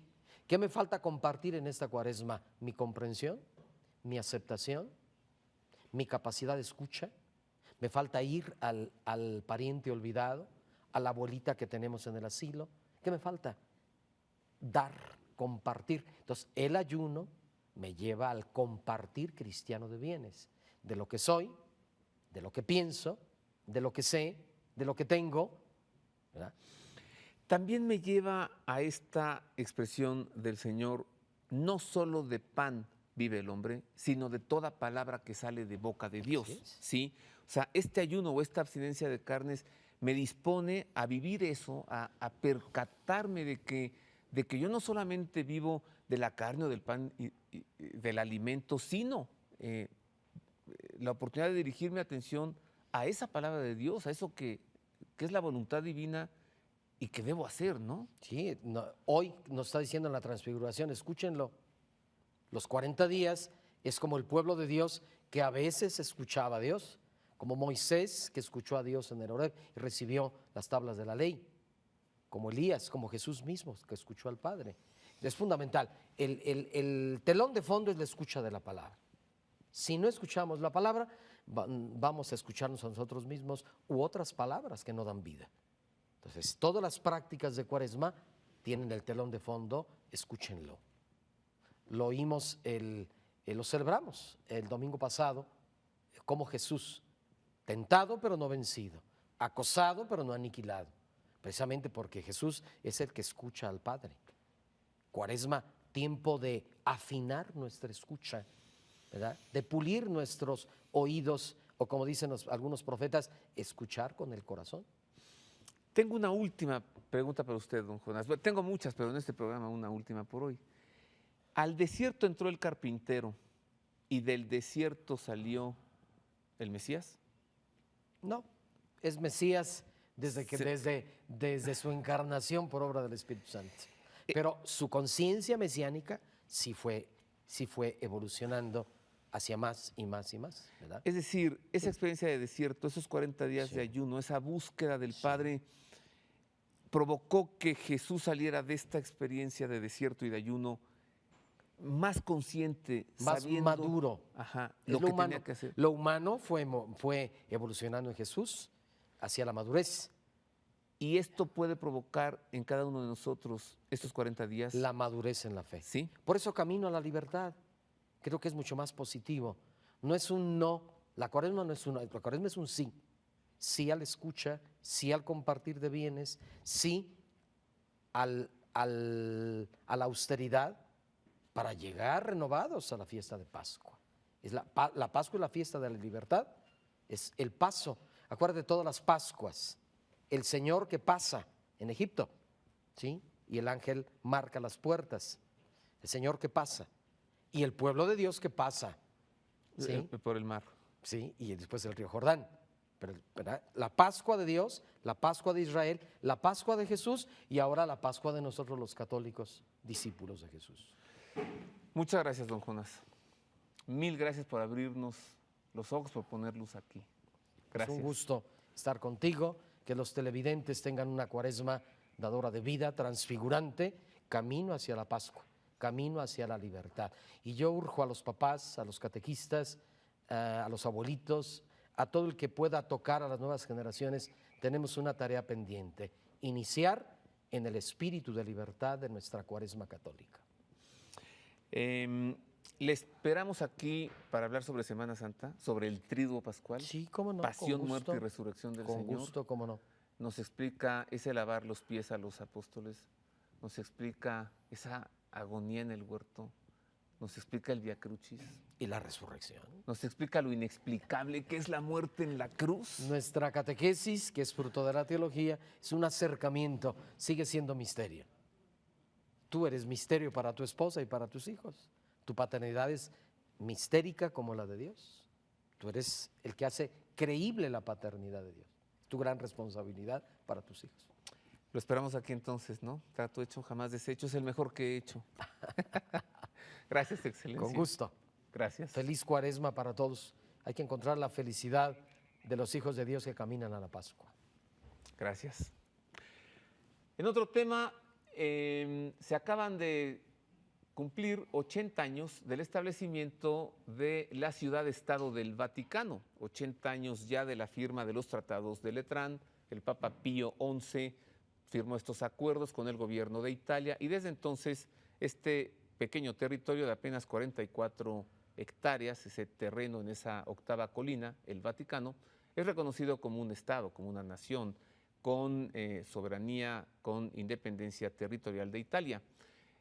¿Qué me falta compartir en esta Cuaresma? Mi comprensión, mi aceptación, mi capacidad de escucha. Me falta ir al pariente olvidado, a la abuelita que tenemos en el asilo. ¿Qué me falta? Dar, compartir. Entonces, el ayuno me lleva al compartir cristiano de bienes, de lo que soy, de lo que pienso, de lo que sé, de lo que tengo, ¿verdad? También me lleva a esta expresión del Señor, no solo de pan vive el hombre, sino de toda palabra que sale de boca de Dios, ¿sí? O sea, este ayuno o esta abstinencia de carnes me dispone a vivir eso, a percatarme de que yo no solamente vivo de la carne o del pan y del alimento, sino la oportunidad de dirigir mi atención a esa palabra de Dios, a eso que es la voluntad divina y que debo hacer, ¿no? Sí, hoy nos está diciendo en la transfiguración, escúchenlo, los 40 días es como el pueblo de Dios que a veces escuchaba a Dios, como Moisés que escuchó a Dios en el Horeb y recibió las tablas de la ley, como Elías, como Jesús mismo que escuchó al Padre. Es fundamental, el telón de fondo es la escucha de la palabra. Si no escuchamos la palabra, vamos a escucharnos a nosotros mismos u otras palabras que no dan vida. Entonces, todas las prácticas de Cuaresma tienen el telón de fondo, escúchenlo. Lo oímos, lo celebramos el domingo pasado, como Jesús, tentado pero no vencido, acosado pero no aniquilado, precisamente porque Jesús es el que escucha al Padre. Cuaresma, tiempo de afinar nuestra escucha, ¿verdad? De pulir nuestros oídos, o como dicen algunos profetas, escuchar con el corazón. Tengo una última pregunta para usted, don Jonás. Bueno, tengo muchas, pero en este programa una última por hoy. Al desierto entró el carpintero y del desierto salió el Mesías. No, es Mesías desde su encarnación por obra del Espíritu Santo. Pero su conciencia mesiánica sí fue evolucionando hacia más y más y más, ¿verdad? Es decir, esa experiencia de desierto, esos 40 días de ayuno, esa búsqueda del Padre, provocó que Jesús saliera de esta experiencia de desierto y de ayuno más consciente, más sabiendo, maduro. lo que tenía que hacer. Lo humano fue evolucionando en Jesús hacia la madurez. Y esto puede provocar en cada uno de nosotros estos 40 días. La madurez en la fe. Sí. Por eso camino a la libertad. Creo que es mucho más positivo. No es un no. La Cuaresma no es un no. La Cuaresma es un sí. Sí a la escucha, sí al compartir de bienes, sí a la austeridad para llegar renovados a la fiesta de Pascua. Es la Pascua es la fiesta de la libertad. Es el paso. Acuérdate de todas las Pascuas. El Señor que pasa en Egipto, ¿sí? Y el ángel marca las puertas. El Señor que pasa. Y el pueblo de Dios que pasa, ¿sí? Por el mar. Sí, y después el río Jordán. Pero, ¿verdad? La Pascua de Dios, la Pascua de Israel, la Pascua de Jesús y ahora la Pascua de nosotros los católicos, discípulos de Jesús. Muchas gracias, don Jonás. Mil gracias por abrirnos los ojos, por poner luz aquí. Gracias. Es un gusto estar contigo. Que los televidentes tengan una Cuaresma dadora de vida, transfigurante, camino hacia la Pascua, camino hacia la libertad. Y yo urjo a los papás, a los catequistas, a los abuelitos, a todo el que pueda tocar a las nuevas generaciones, tenemos una tarea pendiente, iniciar en el espíritu de libertad de nuestra Cuaresma católica. Le esperamos aquí para hablar sobre Semana Santa, sobre el Triduo Pascual. Sí, cómo no. Pasión, muerte y resurrección del Señor. Con gusto, cómo no. Nos explica ese lavar los pies a los apóstoles, nos explica esa agonía en el huerto, nos explica el Vía Crucis. Y la resurrección. Nos explica lo inexplicable que es la muerte en la cruz. Nuestra catequesis, que es fruto de la teología, es un acercamiento, sigue siendo misterio. Tú eres misterio para tu esposa y para tus hijos. Tu paternidad es mistérica como la de Dios. Tú eres el que hace creíble la paternidad de Dios. Tu gran responsabilidad para tus hijos. Lo esperamos aquí entonces, ¿no? Trato hecho, jamás deshecho, es el mejor que he hecho. Gracias, Excelencia. Con gusto. Gracias. Feliz Cuaresma para todos. Hay que encontrar la felicidad de los hijos de Dios que caminan a la Pascua. Gracias. En otro tema, se acaban de cumplir 80 años del establecimiento de la ciudad-estado del Vaticano, 80 años ya de la firma de los tratados de Letrán. El Papa Pío XI firmó estos acuerdos con el gobierno de Italia y desde entonces este pequeño territorio de apenas 44 hectáreas, ese terreno en esa octava colina, el Vaticano, es reconocido como un estado, como una nación, con soberanía, con independencia territorial de Italia.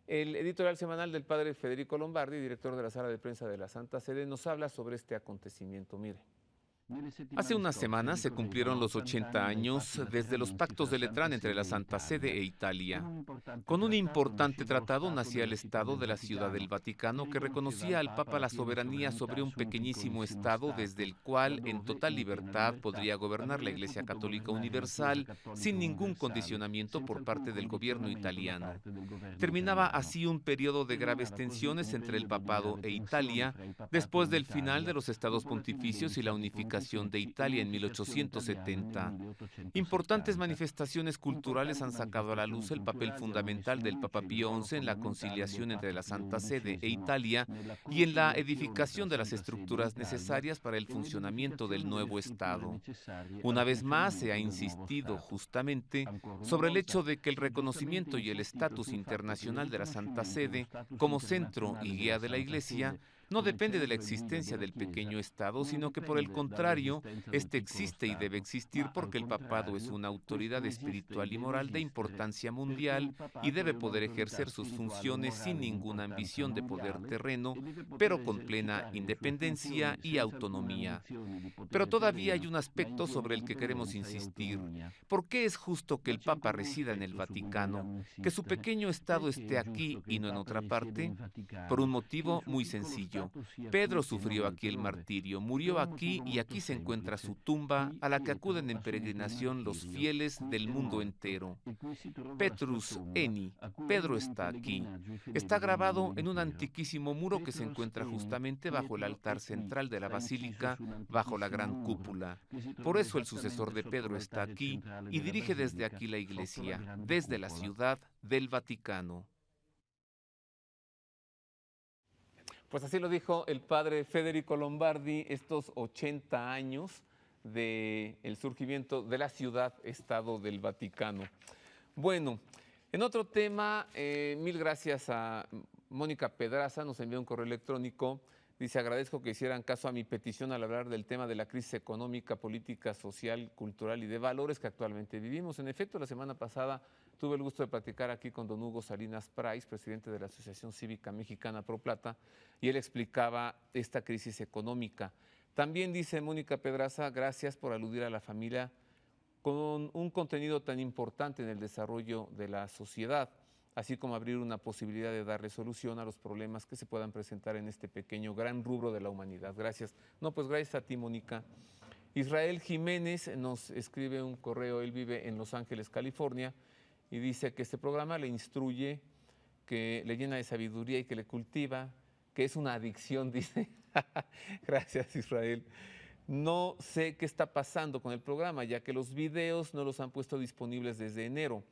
El editorial semanal del padre Federico Lombardi, director de la Sala de Prensa de la Santa Sede, nos habla sobre este acontecimiento. Mire. Hace unas semanas se cumplieron los 80 años desde los pactos de Letrán entre la Santa Sede e Italia. Con un importante tratado nacía el Estado de la Ciudad del Vaticano que reconocía al Papa la soberanía sobre un pequeñísimo Estado desde el cual en total libertad podría gobernar la Iglesia Católica Universal sin ningún condicionamiento por parte del gobierno italiano. Terminaba así un periodo de graves tensiones entre el Papado e Italia después del final de los Estados Pontificios y la unificación de Italia en 1870. Importantes manifestaciones culturales han sacado a la luz el papel fundamental del Papa Pío XI en la conciliación entre la Santa Sede e Italia y en la edificación de las estructuras necesarias para el funcionamiento del nuevo Estado. Una vez más se ha insistido justamente sobre el hecho de que el reconocimiento y el estatus internacional de la Santa Sede como centro y guía de la Iglesia no depende de la existencia del pequeño Estado, sino que por el contrario, este existe y debe existir porque el papado es una autoridad espiritual y moral de importancia mundial y debe poder ejercer sus funciones sin ninguna ambición de poder terreno, pero con plena independencia y autonomía. Pero todavía hay un aspecto sobre el que queremos insistir. ¿Por qué es justo que el Papa resida en el Vaticano, que su pequeño Estado esté aquí y no en otra parte? Por un motivo muy sencillo. Pedro sufrió aquí el martirio, murió aquí y aquí se encuentra su tumba a la que acuden en peregrinación los fieles del mundo entero. Petrus Eni, Pedro está aquí. Está grabado en un antiquísimo muro que se encuentra justamente bajo el altar central de la basílica, bajo la gran cúpula. Por eso el sucesor de Pedro está aquí y dirige desde aquí la Iglesia, desde la ciudad del Vaticano. Pues así lo dijo el padre Federico Lombardi, estos 80 años del surgimiento de la ciudad-estado del Vaticano. Bueno, en otro tema, mil gracias a Mónica Pedraza, nos envió un correo electrónico. Dice, agradezco que hicieran caso a mi petición al hablar del tema de la crisis económica, política, social, cultural y de valores que actualmente vivimos. En efecto, la semana pasada tuve el gusto de platicar aquí con don Hugo Salinas Price, presidente de la Asociación Cívica Mexicana Pro Plata, y él explicaba esta crisis económica. También dice Mónica Pedraza, gracias por aludir a la familia con un contenido tan importante en el desarrollo de la sociedad, así como abrir una posibilidad de darle solución a los problemas que se puedan presentar en este pequeño, gran rubro de la humanidad. Gracias. No, pues gracias a ti, Mónica. Israel Jiménez nos escribe un correo, él vive en Los Ángeles, California, y dice que este programa le instruye, que le llena de sabiduría y que le cultiva, que es una adicción, dice. Gracias, Israel. No sé qué está pasando con el programa, ya que los videos no los han puesto disponibles desde enero.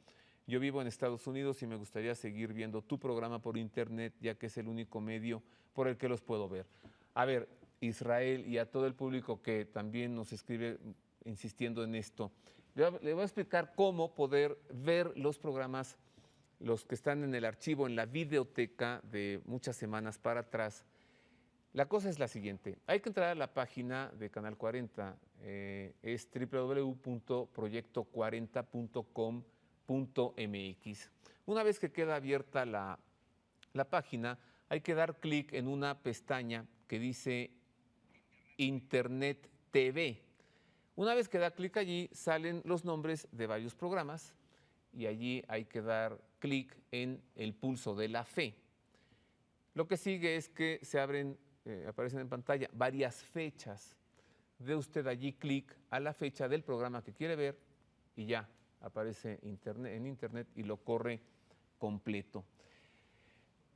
Yo vivo en Estados Unidos y me gustaría seguir viendo tu programa por internet, ya que es el único medio por el que los puedo ver. A ver, Israel, y a todo el público que también nos escribe insistiendo en esto, le voy a explicar cómo poder ver los programas, los que están en el archivo, en la videoteca de muchas semanas para atrás. La cosa es la siguiente, hay que entrar a la página de Canal 40, es www.proyecto40.com.mx. Una vez que queda abierta la página, hay que dar clic en una pestaña que dice Internet TV. Una vez que da clic allí, salen los nombres de varios programas y allí hay que dar clic en el pulso de la fe. Lo que sigue es que se abren, aparecen en pantalla varias fechas. Dé usted allí clic a la fecha del programa que quiere ver y ya aparece en internet y lo corre completo.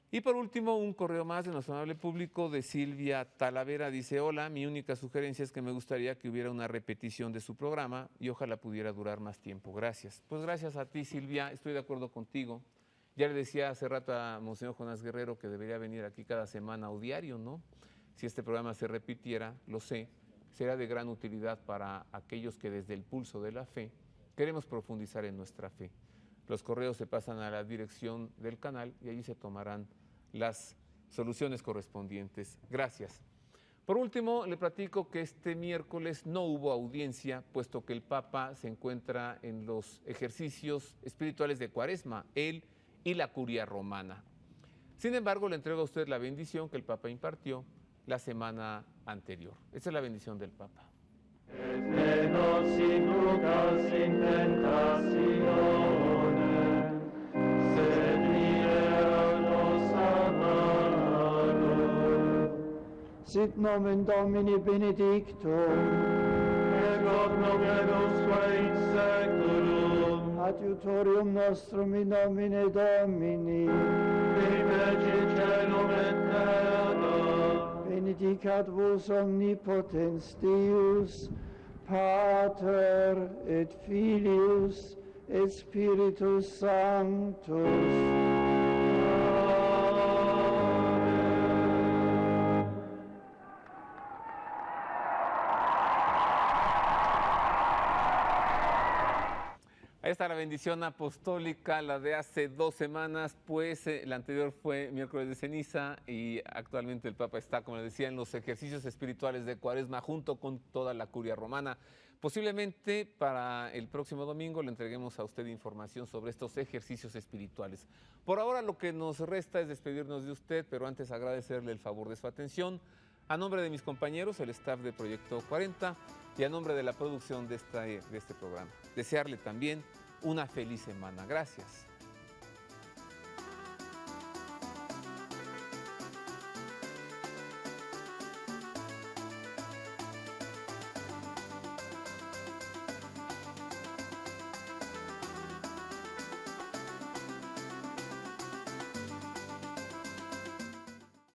Y por último, un correo más de nuestro amable público de Silvia Talavera. Dice, hola, mi única sugerencia es que me gustaría que hubiera una repetición de su programa y ojalá pudiera durar más tiempo. Gracias. Pues gracias a ti, Silvia, estoy de acuerdo contigo. Ya le decía hace rato a Monseñor Jonás Guerrero que debería venir aquí cada semana o diario, ¿no? Si este programa se repitiera, lo sé, será de gran utilidad para aquellos que desde el pulso de la fe queremos profundizar en nuestra fe. Los correos se pasan a la dirección del canal y allí se tomarán las soluciones correspondientes. Gracias. Por último, le platico que este miércoles no hubo audiencia, puesto que el Papa se encuentra en los ejercicios espirituales de Cuaresma, él y la Curia Romana. Sin embargo, le entrego a usted la bendición que el Papa impartió la semana anterior. Esta es la bendición del Papa. Sit nomen Domini benedictum, et hoc nunc et usque in seculum, adiutorium nostrum in nomine Domini, qui fecit caelum et terra, benedicat vos omnipotens Deus, Pater et Filius et Spiritus Sanctus. Ahí está la bendición apostólica, la de hace 2 semanas, pues la anterior fue miércoles de ceniza y actualmente el Papa está, como les decía, en los ejercicios espirituales de Cuaresma junto con toda la Curia Romana. Posiblemente para el próximo domingo le entreguemos a usted información sobre estos ejercicios espirituales. Por ahora lo que nos resta es despedirnos de usted, pero antes agradecerle el favor de su atención. A nombre de mis compañeros, el staff de Proyecto 40 y a nombre de la producción de este programa. Desearle también una feliz semana. Gracias.